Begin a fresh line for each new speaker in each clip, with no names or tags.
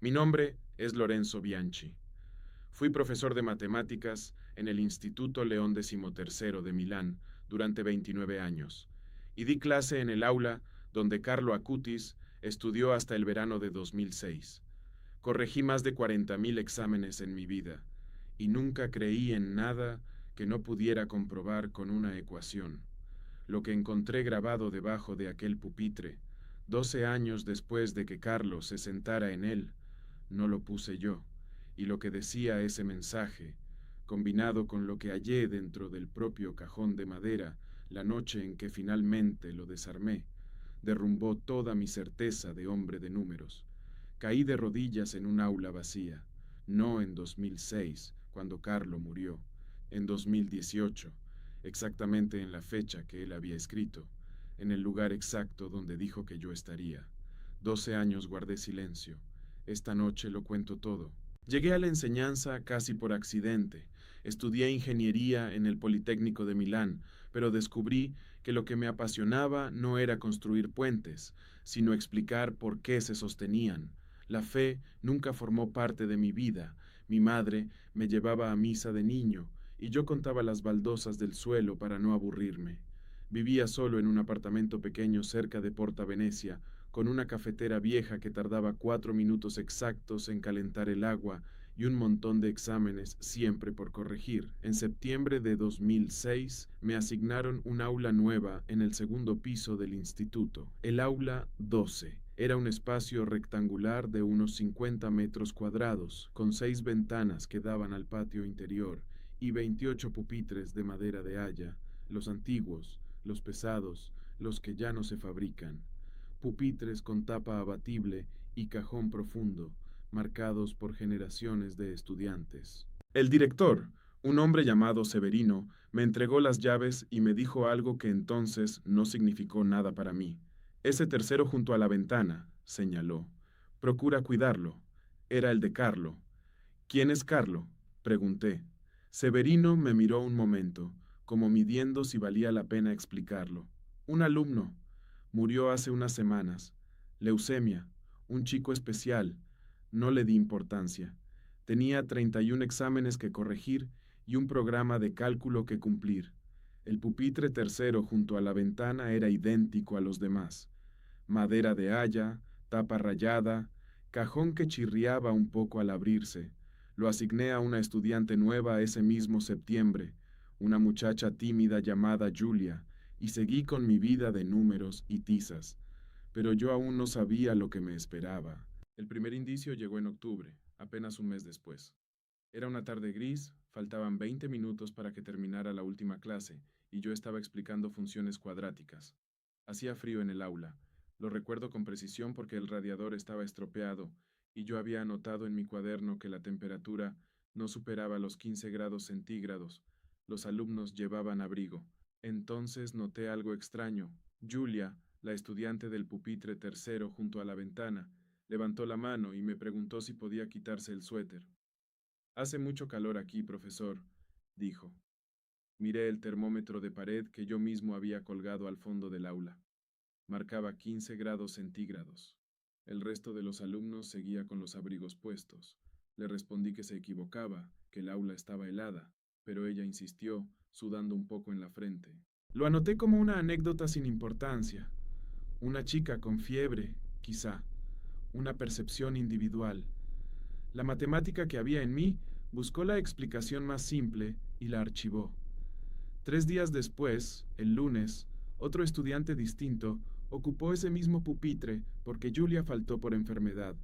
Mi nombre es Lorenzo Bianchi. Fui profesor de matemáticas en el Instituto León XIII de Milán durante 29 años y di clase en el aula donde Carlo Acutis estudió hasta el verano de 2006. Corregí más de 40.000 exámenes en mi vida y nunca creí en nada que no pudiera comprobar con una ecuación. Lo que encontré grabado debajo de aquel pupitre, 12 años después de que Carlos se sentara en él, no lo puse yo, y lo que decía ese mensaje, combinado con lo que hallé dentro del propio cajón de madera la noche en que finalmente lo desarmé, derrumbó toda mi certeza de hombre de números. Caí de rodillas en un aula vacía, no en 2006, cuando Carlo murió, en 2018, exactamente en la fecha que él había escrito, en el lugar exacto donde dijo que yo estaría. 12 años guardé silencio. Esta noche lo cuento todo. Llegué a la enseñanza casi por accidente. Estudié ingeniería en el Politécnico de Milán, pero descubrí que lo que me apasionaba no era construir puentes, sino explicar por qué se sostenían. La fe nunca formó parte de mi vida. Mi madre me llevaba a misa de niño y yo contaba las baldosas del suelo para no aburrirme. Vivía solo en un apartamento pequeño cerca de Porta Venecia, con una cafetera vieja que tardaba 4 minutos exactos en calentar el agua y un montón de exámenes siempre por corregir. En septiembre de 2006 me asignaron un aula nueva en el segundo piso del instituto, el aula 12. Era un espacio rectangular de unos 50 metros cuadrados, con 6 ventanas que daban al patio interior y 28 pupitres de madera de haya, los antiguos, los pesados, los que ya no se fabrican. Pupitres con tapa abatible y cajón profundo, marcados por generaciones de estudiantes. El director, un hombre llamado Severino, me entregó las llaves y me dijo algo que entonces no significó nada para mí. Ese tercero junto a la ventana, señaló. Procura cuidarlo. Era el de Carlo. ¿Quién es Carlo? Pregunté. Severino me miró un momento, como midiendo si valía la pena explicarlo. Un alumno. Murió hace unas semanas. Leucemia. Un chico especial. No le di importancia. Tenía 31 exámenes que corregir y un programa de cálculo que cumplir. El pupitre tercero junto a la ventana era idéntico a los demás. Madera de haya, tapa rayada, cajón que chirriaba un poco al abrirse. Lo asigné a una estudiante nueva ese mismo septiembre, una muchacha tímida llamada Julia, y seguí con mi vida de números y tizas. Pero yo aún no sabía lo que me esperaba. El primer indicio llegó en octubre, apenas un mes después. Era una tarde gris, faltaban 20 minutos para que terminara la última clase, y yo estaba explicando funciones cuadráticas. Hacía frío en el aula. Lo recuerdo con precisión porque el radiador estaba estropeado, y yo había anotado en mi cuaderno que la temperatura no superaba los 15 grados centígrados. Los alumnos llevaban abrigo. Entonces noté algo extraño. Julia, la estudiante del pupitre tercero junto a la ventana, levantó la mano y me preguntó si podía quitarse el suéter. Hace mucho calor aquí, profesor, dijo. Miré el termómetro de pared que yo mismo había colgado al fondo del aula. Marcaba 15 grados centígrados. El resto de los alumnos seguía con los abrigos puestos. Le respondí que se equivocaba, que el aula estaba helada, pero ella insistió, sudando un poco en la frente. Lo anoté como una anécdota sin importancia. Una chica con fiebre, quizá. Una percepción individual. La matemática que había en mí buscó la explicación más simple y la archivó. 3 días después, el lunes, otro estudiante distinto ocupó ese mismo pupitre porque Julia faltó por enfermedad.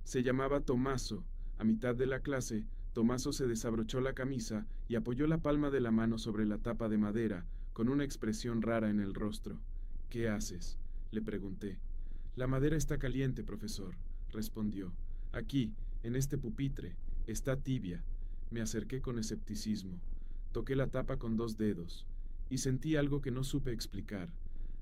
Se llamaba Tomaso. A mitad de la clase, Tomaso se desabrochó la camisa y apoyó la palma de la mano sobre la tapa de madera, con una expresión rara en el rostro. ¿Qué haces?, le pregunté. La madera está caliente, profesor, respondió. Aquí, en este pupitre, está tibia. Me acerqué con escepticismo. Toqué la tapa con 2 dedos y sentí algo que no supe explicar.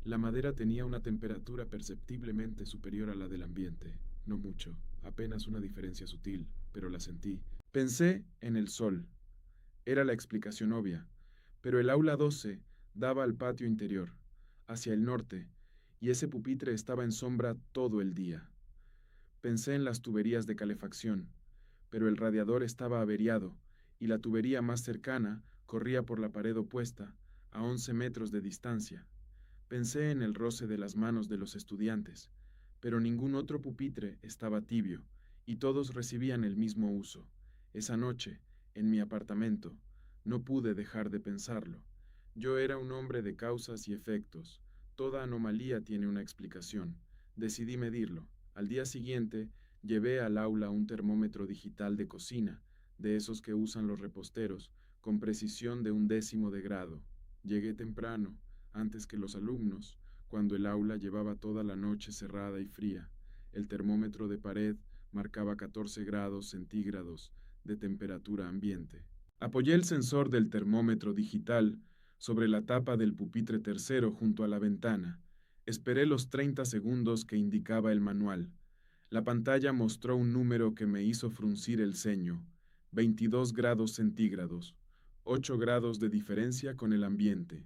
La madera tenía una temperatura perceptiblemente superior a la del ambiente. No mucho, apenas una diferencia sutil, pero la sentí. Pensé en el sol. Era la explicación obvia, pero el aula 12 daba al patio interior, hacia el norte, y ese pupitre estaba en sombra todo el día. Pensé en las tuberías de calefacción, pero el radiador estaba averiado y la tubería más cercana corría por la pared opuesta, a 11 metros de distancia. Pensé en el roce de las manos de los estudiantes, pero ningún otro pupitre estaba tibio y todos recibían el mismo uso. Esa noche, en mi apartamento, no pude dejar de pensarlo. Yo era un hombre de causas y efectos. Toda anomalía tiene una explicación. Decidí medirlo. Al día siguiente, llevé al aula un termómetro digital de cocina, de esos que usan los reposteros, con precisión de 1/10 de grado. Llegué temprano, antes que los alumnos, cuando el aula llevaba toda la noche cerrada y fría. El termómetro de pared marcaba 14 grados centígrados de temperatura ambiente. Apoyé el sensor del termómetro digital sobre la tapa del pupitre tercero junto a la ventana. Esperé los 30 segundos que indicaba el manual. La pantalla mostró un número que me hizo fruncir el ceño: 22 grados centígrados, 8 grados de diferencia con el ambiente,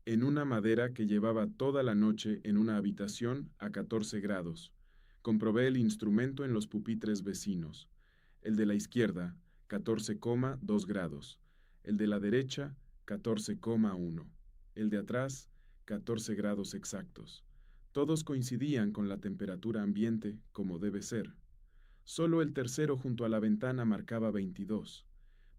en una madera que llevaba toda la noche en una habitación a 14 grados. Comprobé el instrumento en los pupitres vecinos. El de la izquierda, 14,2 grados. El de la derecha, 14,1. El de atrás, 14 grados exactos. Todos coincidían con la temperatura ambiente, como debe ser. Solo el tercero junto a la ventana marcaba 22.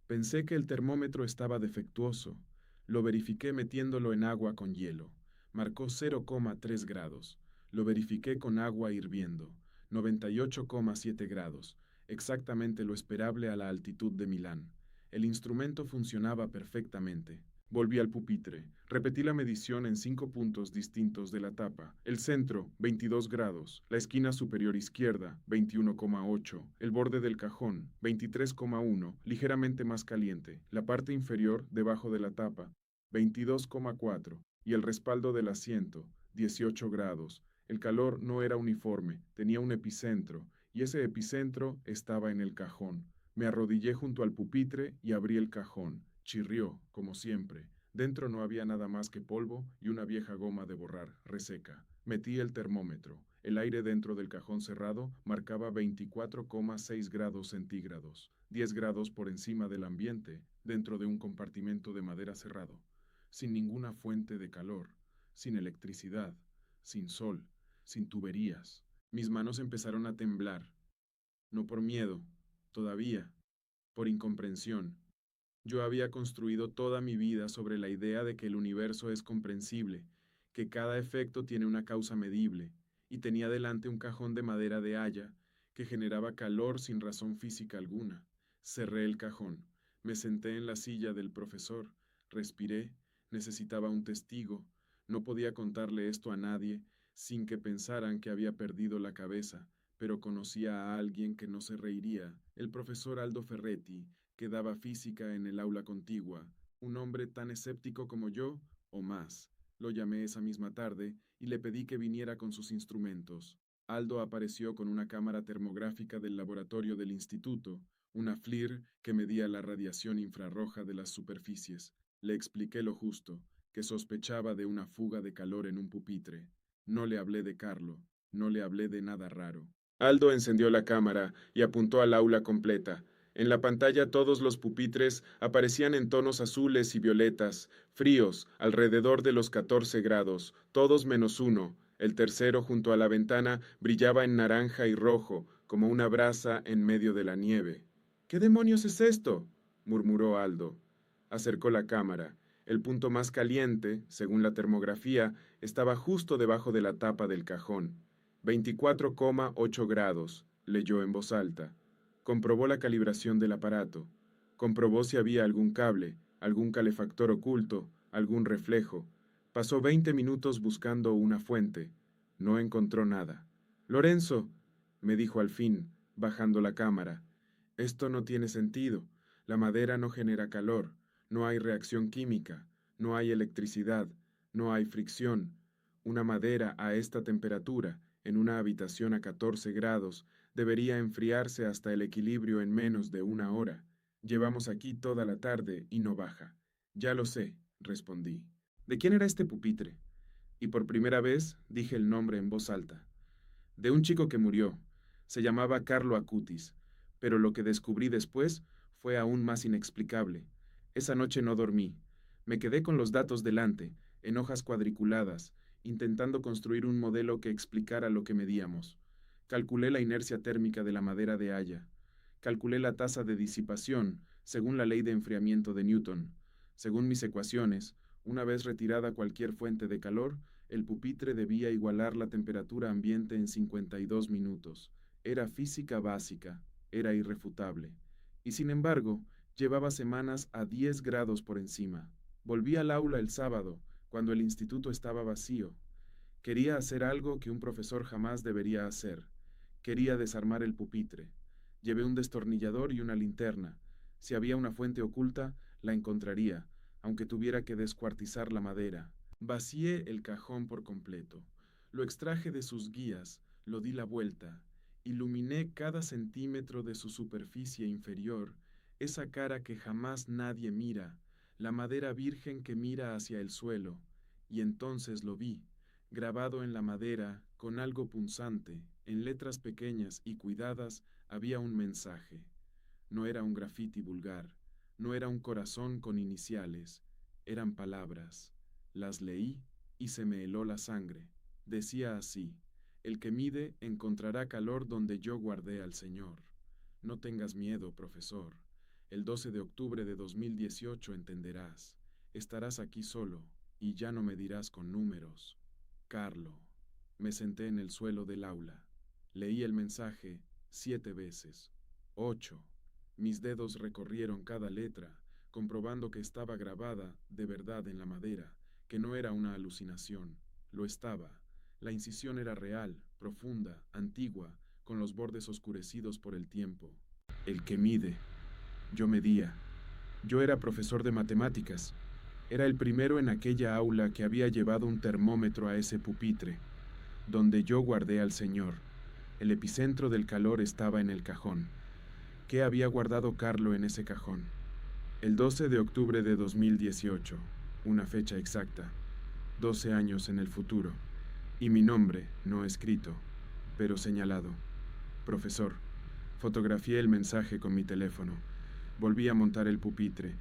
Pensé que el termómetro estaba defectuoso. Lo verifiqué metiéndolo en agua con hielo. Marcó 0,3 grados. Lo verifiqué con agua hirviendo. 98,7 grados. Exactamente lo esperable a la altitud de Milán. El instrumento funcionaba perfectamente. Volví al pupitre. Repetí la medición en 5 puntos distintos de la tapa. El centro, 22 grados. La esquina superior izquierda, 21,8. El borde del cajón, 23,1, ligeramente más caliente. La parte inferior, debajo de la tapa, 22,4. Y el respaldo del asiento, 18 grados. El calor no era uniforme, tenía un epicentro, y ese epicentro estaba en el cajón. Me arrodillé junto al pupitre y abrí el cajón. Chirrió, como siempre. Dentro no había nada más que polvo y una vieja goma de borrar, reseca. Metí el termómetro. El aire dentro del cajón cerrado marcaba 24,6 grados centígrados, 10 grados por encima del ambiente, dentro de un compartimento de madera cerrado, sin ninguna fuente de calor, sin electricidad, sin sol, sin tuberías. Mis manos empezaron a temblar, no por miedo, todavía, por incomprensión. Yo había construido toda mi vida sobre la idea de que el universo es comprensible, que cada efecto tiene una causa medible, y tenía delante un cajón de madera de haya que generaba calor sin razón física alguna. Cerré el cajón, me senté en la silla del profesor, respiré, necesitaba un testigo, no podía contarle esto a nadie sin que pensaran que había perdido la cabeza, pero conocía a alguien que no se reiría, el profesor Aldo Ferretti, que daba física en el aula contigua, un hombre tan escéptico como yo, o más. Lo llamé esa misma tarde y le pedí que viniera con sus instrumentos. Aldo apareció con una cámara termográfica del laboratorio del instituto, una FLIR que medía la radiación infrarroja de las superficies. Le expliqué lo justo, que sospechaba de una fuga de calor en un pupitre. No le hablé de Carlo, no le hablé de nada raro. Aldo encendió la cámara y apuntó al aula completa. En la pantalla todos los pupitres aparecían en tonos azules y violetas, fríos, alrededor de los 14 grados, todos menos uno. El tercero, junto a la ventana, brillaba en naranja y rojo, como una brasa en medio de la nieve. ¿Qué demonios es esto?, murmuró Aldo. Acercó la cámara. El punto más caliente, según la termografía, estaba justo debajo de la tapa del cajón. 24,8 grados, leyó en voz alta. Comprobó la calibración del aparato. Comprobó si había algún cable, algún calefactor oculto, algún reflejo. Pasó 20 minutos buscando una fuente. No encontró nada. Lorenzo, me dijo al fin, bajando la cámara, esto no tiene sentido. La madera no genera calor, no hay reacción química, no hay electricidad, no hay fricción. Una madera a esta temperatura, en una habitación a 14 grados, debería enfriarse hasta el equilibrio en menos de una hora. Llevamos aquí toda la tarde y no baja. Ya lo sé, respondí. ¿De quién era este pupitre? Y por primera vez dije el nombre en voz alta. De un chico que murió. Se llamaba Carlo Acutis, pero lo que descubrí después fue aún más inexplicable. Esa noche no dormí. Me quedé con los datos delante, en hojas cuadriculadas, intentando construir un modelo que explicara lo que medíamos. Calculé la inercia térmica de la madera de haya. Calculé la tasa de disipación, según la ley de enfriamiento de Newton. Según mis ecuaciones, una vez retirada cualquier fuente de calor, el pupitre debía igualar la temperatura ambiente en 52 minutos. Era física básica, era irrefutable. Y sin embargo, llevaba semanas a 10 grados por encima. Volví al aula el sábado, cuando el instituto estaba vacío. Quería hacer algo que un profesor jamás debería hacer. Quería desarmar el pupitre. Llevé un destornillador y una linterna. Si había una fuente oculta, la encontraría, aunque tuviera que descuartizar la madera. Vacié el cajón por completo. Lo extraje de sus guías, lo di la vuelta. Iluminé cada centímetro de su superficie inferior, esa cara que jamás nadie mira, la madera virgen que mira hacia el suelo, y entonces lo vi, grabado en la madera, con algo punzante, en letras pequeñas y cuidadas, había un mensaje. No era un grafiti vulgar, no era un corazón con iniciales, eran palabras. Las leí y se me heló la sangre. Decía así: el que mide encontrará calor donde yo guardé al Señor. No tengas miedo, profesor. El 12 de octubre de 2018 entenderás. Estarás aquí solo y ya no me dirás con números. Carlo. Me senté en el suelo del aula. Leí el mensaje 7 veces. 8. Mis dedos recorrieron cada letra, comprobando que estaba grabada de verdad en la madera, que no era una alucinación. Lo estaba. La incisión era real, profunda, antigua, con los bordes oscurecidos por el tiempo. El que mide. Yo medía. Yo era profesor de matemáticas. Era el primero en aquella aula que había llevado un termómetro a ese pupitre, donde yo guardé al Señor. El epicentro del calor estaba en el cajón. ¿Qué había guardado Carlo en ese cajón? El 12 de octubre de 2018, una fecha exacta, 12 años en el futuro, y mi nombre no escrito, pero señalado. Profesor, fotografié el mensaje con mi teléfono. Volví a montar el pupitre,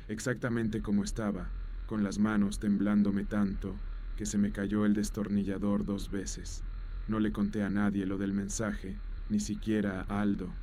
exactamente como estaba, con las manos temblándome tanto que se me cayó el destornillador 2 veces. No le conté a nadie lo del mensaje, ni siquiera a Aldo.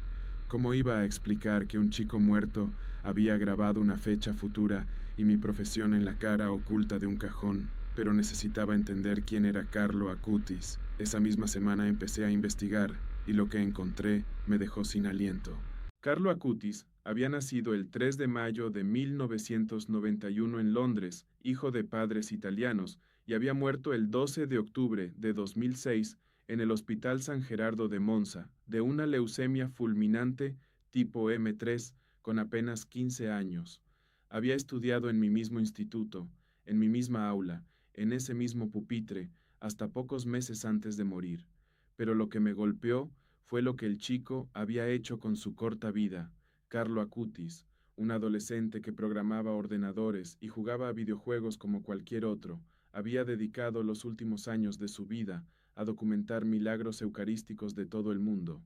¿Cómo iba a explicar que un chico muerto había grabado una fecha futura y mi profesión en la cara oculta de un cajón? Pero necesitaba entender quién era Carlo Acutis. Esa misma semana empecé a investigar y lo que encontré me dejó sin aliento. Carlo Acutis había nacido el 3 de mayo de 1991 en Londres, hijo de padres italianos, y había muerto el 12 de octubre de 2006 en el Hospital San Gerardo de Monza, de una leucemia fulminante tipo M3, con apenas 15 años. Había estudiado en mi mismo instituto, en mi misma aula, en ese mismo pupitre, hasta pocos meses antes de morir. Pero lo que me golpeó fue lo que el chico había hecho con su corta vida. Carlo Acutis, un adolescente que programaba ordenadores y jugaba a videojuegos como cualquier otro, había dedicado los últimos años de su vida a documentar milagros eucarísticos de todo el mundo.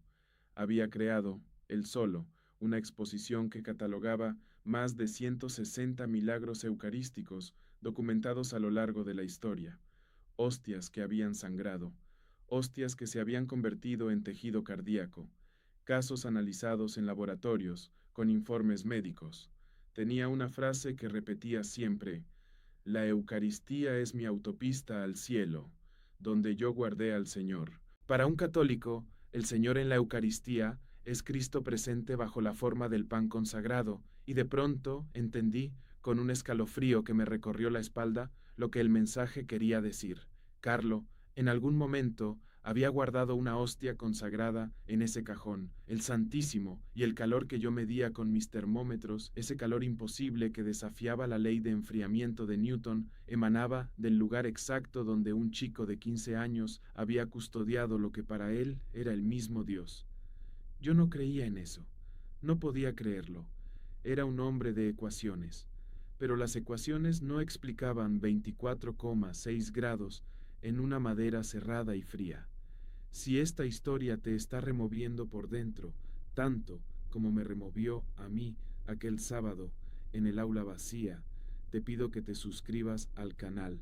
Había creado, él solo, una exposición que catalogaba más de 160 milagros eucarísticos documentados a lo largo de la historia. Hostias que habían sangrado, hostias que se habían convertido en tejido cardíaco, casos analizados en laboratorios, con informes médicos. Tenía una frase que repetía siempre: la Eucaristía es mi autopista al cielo, donde yo guardé al Señor. Para un católico, el Señor en la Eucaristía es Cristo presente bajo la forma del pan consagrado, y de pronto entendí, con un escalofrío que me recorrió la espalda, lo que el mensaje quería decir. Carlo, en algún momento, había guardado una hostia consagrada en ese cajón, el Santísimo, y el calor que yo medía con mis termómetros, ese calor imposible que desafiaba la ley de enfriamiento de Newton, emanaba del lugar exacto donde un chico de 15 años había custodiado lo que para él era el mismo Dios. Yo no creía en eso, no podía creerlo. Era un hombre de ecuaciones, pero las ecuaciones no explicaban 24,6 grados en una madera cerrada y fría. Si esta historia te está removiendo por dentro, tanto como me removió a mí aquel sábado en el aula vacía, te pido que te suscribas al canal,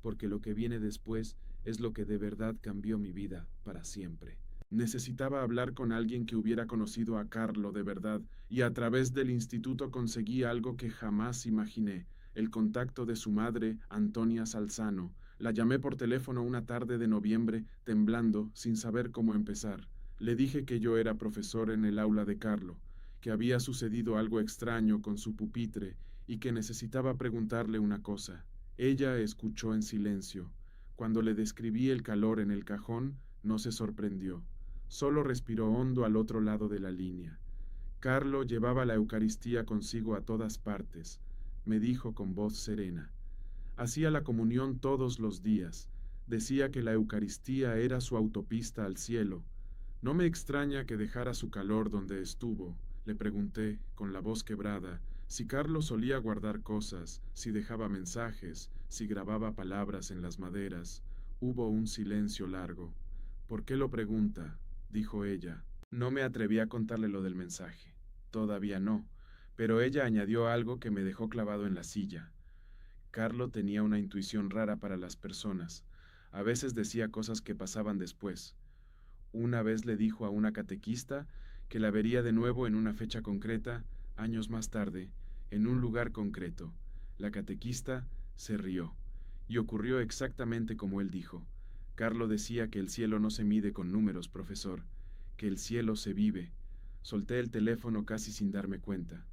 porque lo que viene después es lo que de verdad cambió mi vida para siempre. Necesitaba hablar con alguien que hubiera conocido a Carlo de verdad, y a través del instituto conseguí algo que jamás imaginé, el contacto de su madre, Antonia Salzano. La llamé por teléfono una tarde de noviembre, temblando, sin saber cómo empezar. Le dije que yo era profesor en el aula de Carlo, que había sucedido algo extraño con su pupitre y que necesitaba preguntarle una cosa. Ella escuchó en silencio. Cuando le describí el calor en el cajón, no se sorprendió. Solo respiró hondo al otro lado de la línea. Carlo llevaba la Eucaristía consigo a todas partes, me dijo con voz serena. Hacía la comunión todos los días. Decía que la Eucaristía era su autopista al cielo. No me extraña que dejara su calor donde estuvo. Le pregunté, con la voz quebrada, si Carlos solía guardar cosas, si dejaba mensajes, si grababa palabras en las maderas. Hubo un silencio largo. ¿Por qué lo pregunta?, dijo ella. No me atreví a contarle lo del mensaje. Todavía no, pero ella añadió algo que me dejó clavado en la silla. Carlo tenía una intuición rara para las personas. A veces decía cosas que pasaban después. Una vez le dijo a una catequista que la vería de nuevo en una fecha concreta, años más tarde, en un lugar concreto. La catequista se rió, y ocurrió exactamente como él dijo. Carlo decía que el cielo no se mide con números, profesor, que el cielo se vive. Solté el teléfono casi sin darme cuenta.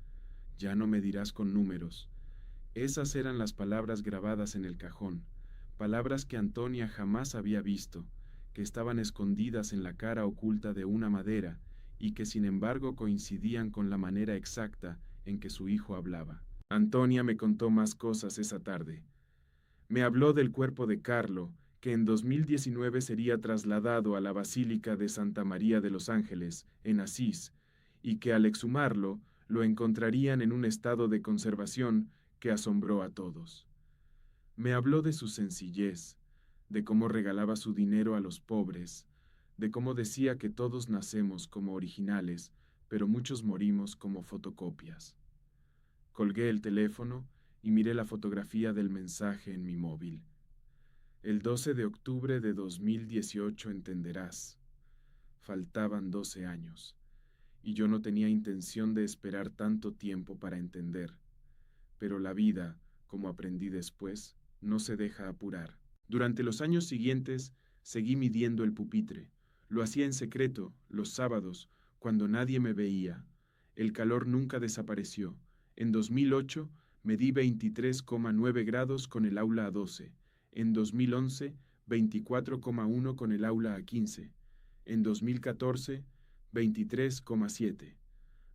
Ya no me dirás con números. Esas eran las palabras grabadas en el cajón, palabras que Antonia jamás había visto, que estaban escondidas en la cara oculta de una madera y que sin embargo coincidían con la manera exacta en que su hijo hablaba. Antonia me contó más cosas esa tarde. Me habló del cuerpo de Carlo, que en 2019 sería trasladado a la Basílica de Santa María de los Ángeles, en Asís, y que al exhumarlo lo encontrarían en un estado de conservación que asombró a todos. Me habló de su sencillez, de cómo regalaba su dinero a los pobres, de cómo decía que todos nacemos como originales, pero muchos morimos como fotocopias. Colgué el teléfono y miré la fotografía del mensaje en mi móvil. El 12 de octubre de 2018 entenderás. Faltaban 12 años, y yo no tenía intención de esperar tanto tiempo para entender. Pero la vida, como aprendí después, no se deja apurar. Durante los años siguientes, seguí midiendo el pupitre. Lo hacía en secreto, los sábados, cuando nadie me veía. El calor nunca desapareció. En 2008 medí 23,9 grados con el aula a 12. En 2011, 24,1 con el aula a 15. En 2014, 23,7.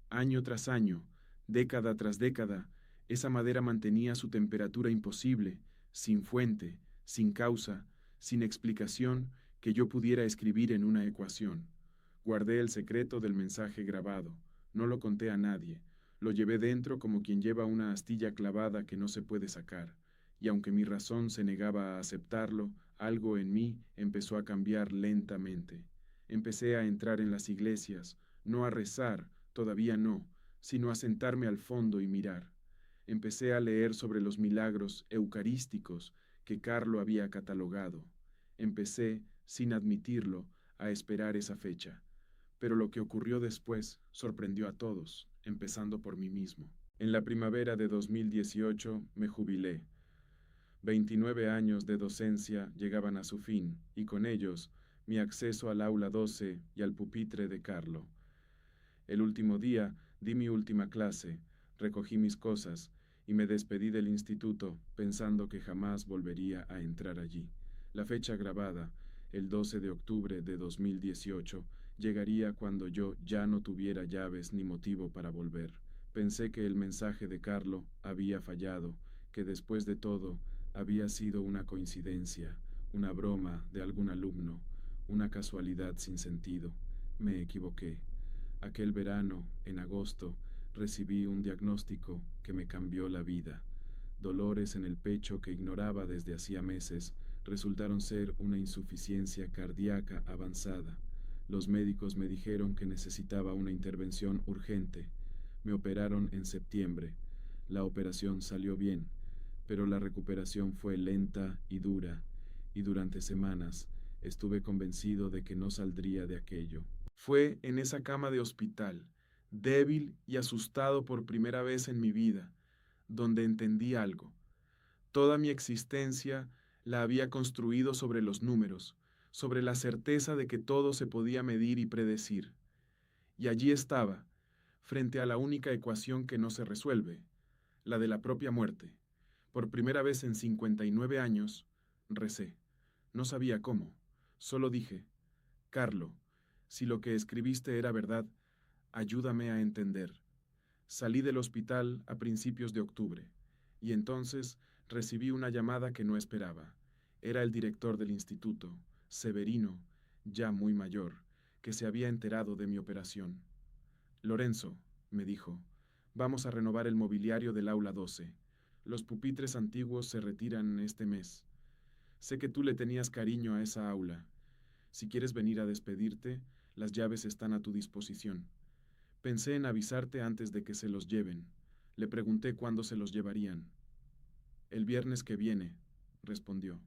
Año tras año, década tras década, esa madera mantenía su temperatura imposible, sin fuente, sin causa, sin explicación que yo pudiera escribir en una ecuación. Guardé el secreto del mensaje grabado, no lo conté a nadie, lo llevé dentro como quien lleva una astilla clavada que no se puede sacar, y aunque mi razón se negaba a aceptarlo, algo en mí empezó a cambiar lentamente. Empecé a entrar en las iglesias, no a rezar, todavía no, sino a sentarme al fondo y mirar. Empecé a leer sobre los milagros eucarísticos que Carlo había catalogado. Empecé, sin admitirlo, a esperar esa fecha. Pero lo que ocurrió después sorprendió a todos, empezando por mí mismo. En la primavera de 2018 me jubilé. 29 años de docencia llegaban a su fin, y con ellos mi acceso al aula 12 y al pupitre de Carlo. El último día di mi última clase, recogí mis cosas y me despedí del instituto pensando que jamás volvería a entrar allí. La fecha grabada, el 12 de octubre de 2018, llegaría cuando yo ya no tuviera llaves ni motivo para volver. Pensé que el mensaje de Carlo había fallado, que después de todo había sido una coincidencia, una broma de algún alumno, una casualidad sin sentido. Me equivoqué. Aquel verano, en agosto, recibí un diagnóstico que me cambió la vida. Dolores en el pecho que ignoraba desde hacía meses Resultaron ser una insuficiencia cardíaca avanzada. Los médicos me dijeron que necesitaba una intervención urgente. Me operaron en septiembre. La operación salió bien, pero la recuperación fue lenta y dura, y durante semanas estuve convencido de que no saldría de aquello. Fue en esa cama de hospital, débil y asustado por primera vez en mi vida, donde entendí algo. Toda mi existencia la había construido sobre los números, sobre la certeza de que todo se podía medir y predecir. Y allí estaba, frente a la única ecuación que no se resuelve, la de la propia muerte. Por primera vez en 59 años, recé. No sabía cómo. Solo dije, Carlo, si lo que escribiste era verdad, ayúdame a entender. Salí del hospital a principios de octubre, y entonces recibí una llamada que no esperaba. Era el director del instituto, Severino, ya muy mayor, que se había enterado de mi operación. Lorenzo, me dijo, vamos a renovar el mobiliario del aula 12. Los pupitres antiguos se retiran este mes. Sé que tú le tenías cariño a esa aula. Si quieres venir a despedirte, las llaves están a tu disposición. Pensé en avisarte antes de que se los lleven. Le pregunté cuándo se los llevarían. El viernes que viene, respondió.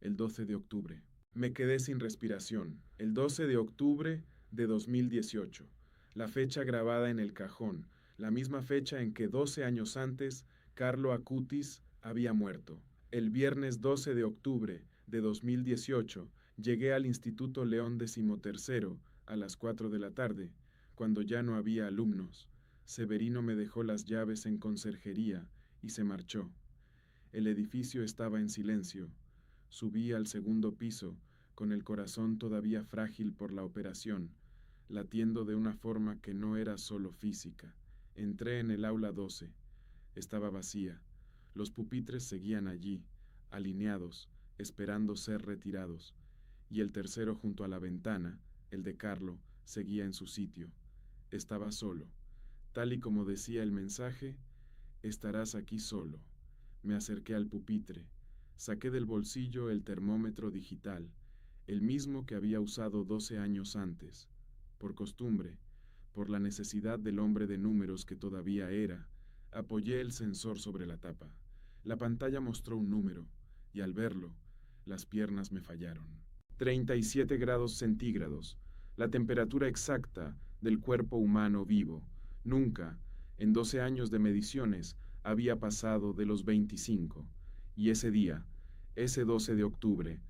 El 12 de octubre. Me quedé sin respiración. El 12 de octubre de 2018. La fecha grabada en el cajón. La misma fecha en que 12 años antes, Carlo Acutis había muerto. El viernes 12 de octubre de 2018, llegué al Instituto León XIII a las 4 de la tarde, cuando ya no había alumnos. Severino me dejó las llaves en conserjería y se marchó. El edificio estaba en silencio. Subí al segundo piso, con el corazón todavía frágil por la operación, latiendo de una forma que no era solo física. Entré en el aula 12. Estaba vacía. Los pupitres seguían allí, alineados, esperando ser retirados, y el tercero junto a la ventana, el de Carlo, seguía en su sitio. Estaba solo. Tal y como decía el mensaje, estarás aquí solo. Me acerqué al pupitre. Saqué del bolsillo el termómetro digital, el mismo que había usado 12 años antes. Por costumbre, por la necesidad del hombre de números que todavía era, apoyé el sensor sobre la tapa. La pantalla mostró un número, y al verlo, las piernas me fallaron. 37 grados centígrados, la temperatura exacta del cuerpo humano vivo. Nunca, en 12 años de mediciones, había pasado de los 25. Y ese día, ese 12 de octubre,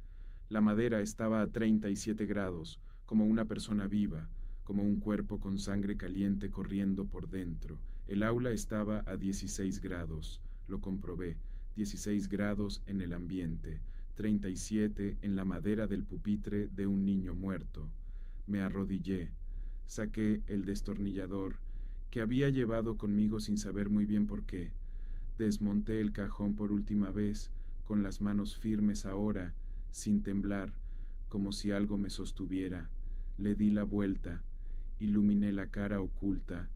la madera estaba a 37 grados, como una persona viva, como un cuerpo con sangre caliente corriendo por dentro. El aula estaba a 16 grados, lo comprobé, 16 grados en el ambiente, 37 en la madera del pupitre de un niño muerto. Me arrodillé, saqué el destornillador, que había llevado conmigo sin saber muy bien por qué. Desmonté el cajón por última vez, con las manos firmes ahora, sin temblar, como si algo me sostuviera. Le di la vuelta, iluminé la cara oculta,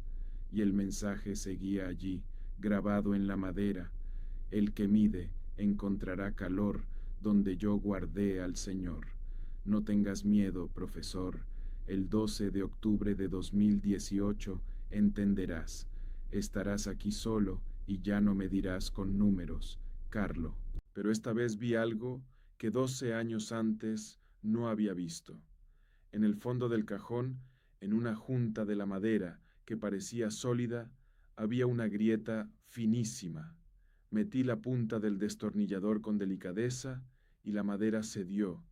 y el mensaje seguía allí, grabado en la madera. El que mide encontrará calor donde yo guardé al Señor. No tengas miedo, profesor. El 12 de octubre de 2018 entenderás. Estarás aquí solo y ya no me dirás con números, Carlo. Pero esta vez vi algo que 12 años antes no había visto. En el fondo del cajón, en una junta de la madera que parecía sólida, había una grieta finísima. Metí la punta del destornillador con delicadeza y la madera cedió,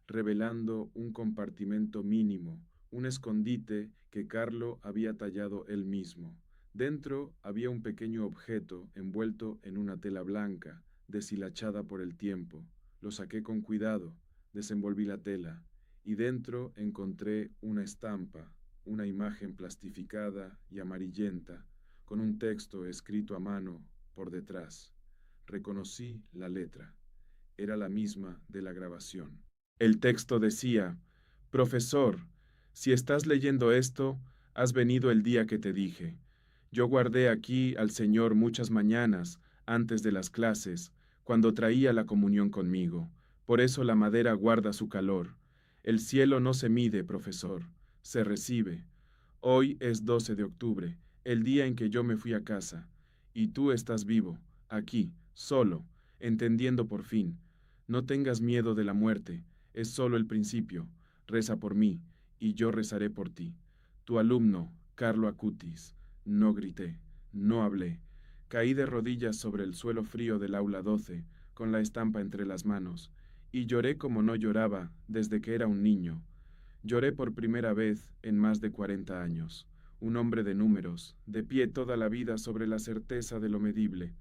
revelando un compartimento mínimo, un escondite que Carlo había tallado él mismo. Dentro había un pequeño objeto envuelto en una tela blanca, deshilachada por el tiempo. Lo saqué con cuidado, desenvolví la tela, y dentro encontré una estampa, una imagen plastificada y amarillenta, con un texto escrito a mano por detrás. Reconocí la letra. Era la misma de la grabación. El texto decía: Profesor, si estás leyendo esto, has venido el día que te dije. Yo guardé aquí al Señor muchas mañanas, antes de las clases, cuando traía la comunión conmigo, Por eso la madera guarda su calor. El cielo no se mide, profesor, se recibe. Hoy es 12 de octubre, el día en que yo me fui a casa, y tú estás vivo, aquí, solo, entendiendo por fin. No tengas miedo de la muerte, es solo el principio. Reza por mí, y yo rezaré por ti. Tu alumno, Carlo Acutis. No grité, no hablé. Caí de rodillas sobre el suelo frío del aula 12, con la estampa entre las manos, y lloré como no lloraba desde que era un niño. Lloré por primera vez en más de 40 años. Un hombre de números, de pie toda la vida sobre la certeza de lo medible,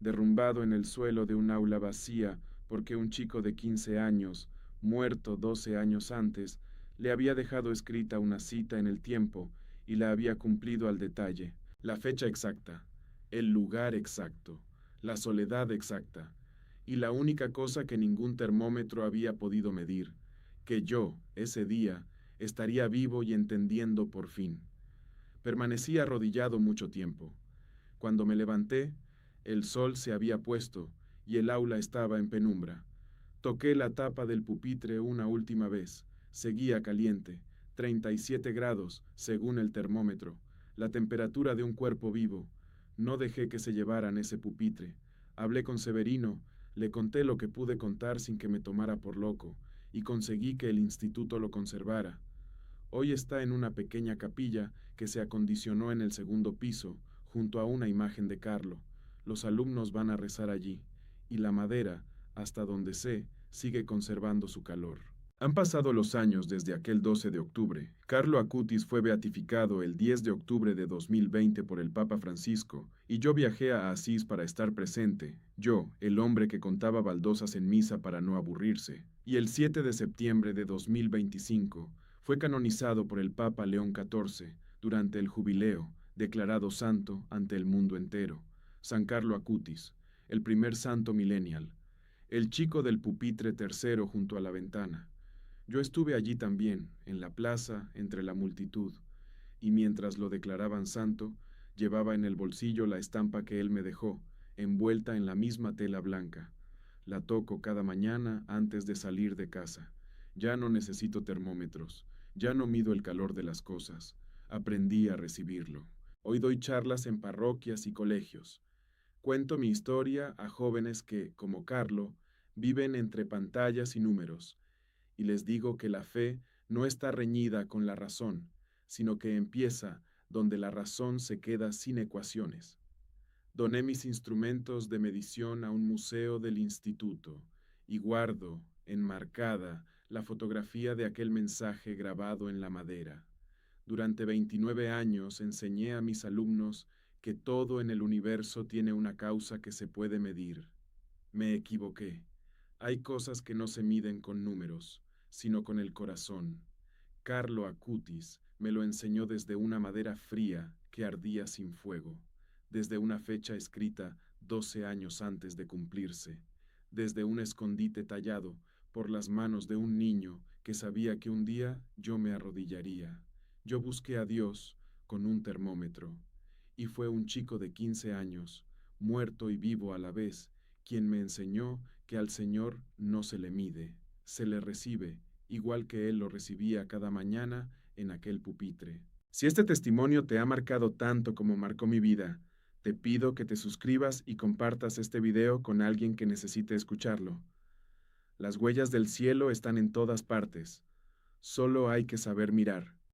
derrumbado en el suelo de un aula vacía porque un chico de 15 años, muerto 12 años antes, le había dejado escrita una cita en el tiempo y la había cumplido al detalle. La fecha exacta, el lugar exacto, la soledad exacta, y la única cosa que ningún termómetro había podido medir, que yo, ese día, estaría vivo y entendiendo por fin. Permanecí arrodillado mucho tiempo. Cuando me levanté, el sol se había puesto y el aula estaba en penumbra. Toqué la tapa del pupitre una última vez. Seguía caliente, 37 grados, según el termómetro, la temperatura de un cuerpo vivo. No dejé que se llevaran ese pupitre. Hablé con Severino, le conté lo que pude contar sin que me tomara por loco, y conseguí que el instituto lo conservara. Hoy está en una pequeña capilla que se acondicionó en el segundo piso, junto a una imagen de Carlo. Los alumnos van a rezar allí, y la madera, hasta donde sé, sigue conservando su calor. Han pasado los años desde aquel 12 de octubre. Carlo Acutis fue beatificado el 10 de octubre de 2020 por el Papa Francisco, y yo viajé a Asís para estar presente, yo, el hombre que contaba baldosas en misa para no aburrirse. Y el 7 de septiembre de 2025, fue canonizado por el Papa León XIV durante el jubileo, declarado santo ante el mundo entero. San Carlo Acutis, el primer santo millennial, el chico del pupitre tercero junto a la ventana. Yo estuve allí también, en la plaza, entre la multitud, y mientras lo declaraban santo, llevaba en el bolsillo la estampa que él me dejó, envuelta en la misma tela blanca. La toco cada mañana antes de salir de casa. Ya no necesito termómetros. Ya no mido el calor de las cosas. Aprendí a recibirlo. Hoy doy charlas en parroquias y colegios. Cuento mi historia a jóvenes que, como Carlo, viven entre pantallas y números, y les digo que la fe no está reñida con la razón, sino que empieza donde la razón se queda sin ecuaciones. Doné mis instrumentos de medición a un museo del instituto y guardo, enmarcada, la fotografía de aquel mensaje grabado en la madera. Durante 29 años enseñé a mis alumnos que todo en el universo tiene una causa que se puede medir. Me equivoqué. Hay cosas que no se miden con números, sino con el corazón. Carlo Acutis me lo enseñó desde una madera fría que ardía sin fuego, desde una fecha escrita 12 años antes de cumplirse, desde un escondite tallado por las manos de un niño que sabía que un día yo me arrodillaría. Yo busqué a Dios con un termómetro, y fue un chico de 15 años, muerto y vivo a la vez, quien me enseñó que al Señor no se le mide, se le recibe, igual que Él lo recibía cada mañana en aquel pupitre. Si este testimonio te ha marcado tanto como marcó mi vida, te pido que te suscribas y compartas este video con alguien que necesite escucharlo. Las huellas del cielo están en todas partes. Solo hay que saber mirar.